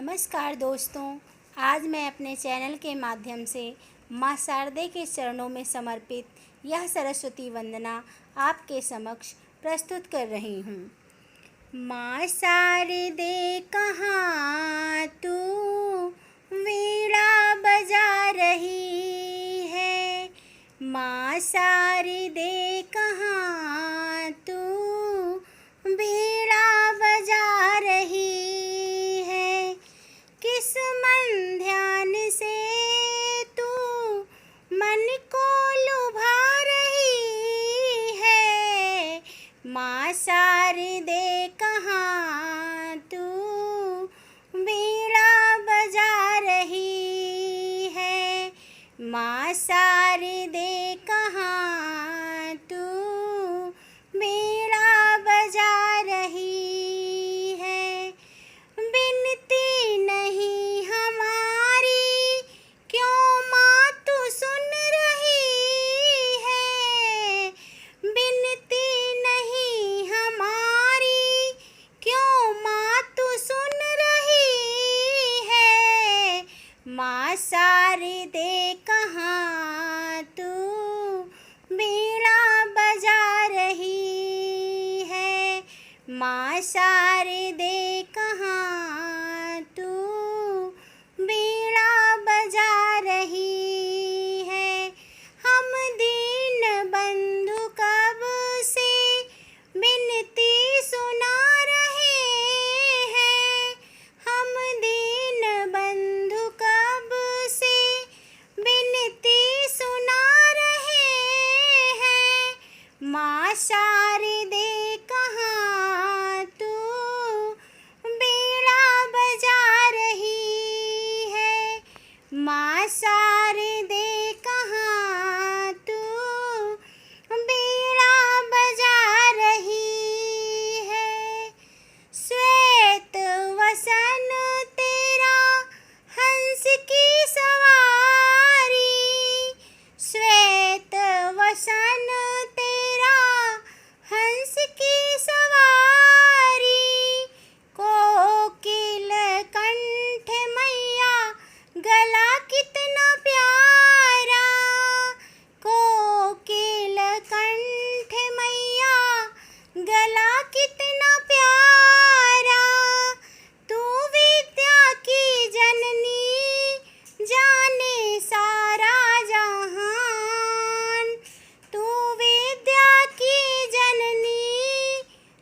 नमस्कार दोस्तों, आज मैं अपने चैनल के माध्यम से माँ शारदे के चरणों में समर्पित यह सरस्वती वंदना आपके समक्ष प्रस्तुत कर रही हूँ। माँ शारदे कहाँ तू वीणा बजा रही है, माँ शारदे कहाँ तू वीणा बजा रही है। किस मन ध्यान से तू मन को लुभा रही है, माँ शारदे कहाँ तू वीणा बजा रही है, माँ शारदे कहाँ तू वीणा बजा रही है। बिनती नहीं हमारी क्यों माँ तू सुन रही है, बिनती नहीं हमारी क्यों माँ तू सुन रही है, माँ शारदे कहाँ तू वीणा बजा रही है, माँ शारदे कहाँ तू वीणा बजा रही है। हम दीन बंधु कब से विनती सुना रहे हैं, हम दीन बंधु कब से विनती सुना रहे हैं, माँ शारदे कहाँ तू वीणा बजा रही है, माँ शारदे कहाँ तू वीणा बजा रही है। श्वेत वसन तेरा हंस की सवारी, श्वेत वसन तेरा हंस की सवारी, कोकिल कंठ मैया गला कितना प्यारा, कोकिल कंठ मैया गला कितना प्यारा। तू विद्या की जननी जाने सारा जहान, तू विद्या की जननी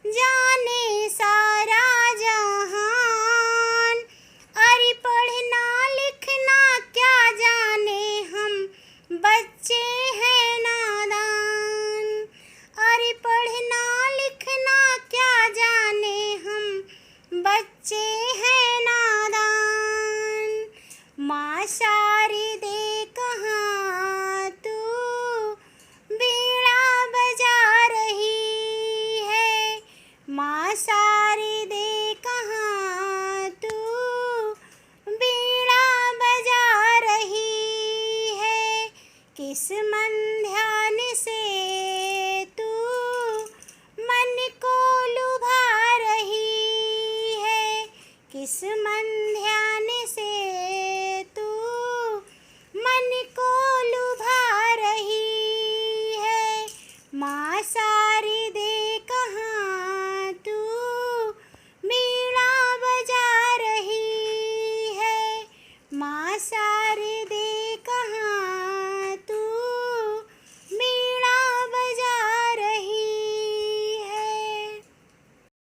जाने सारा जहान। अरे पढ़ना लिखना क्या जाने हम बच्चे हैं नादान, अरे पढ़ना लिखना क्या जाने हम बच्चे हैं नादान। माँ शारदे कहाँ तू वीणा बजा रही है, माँ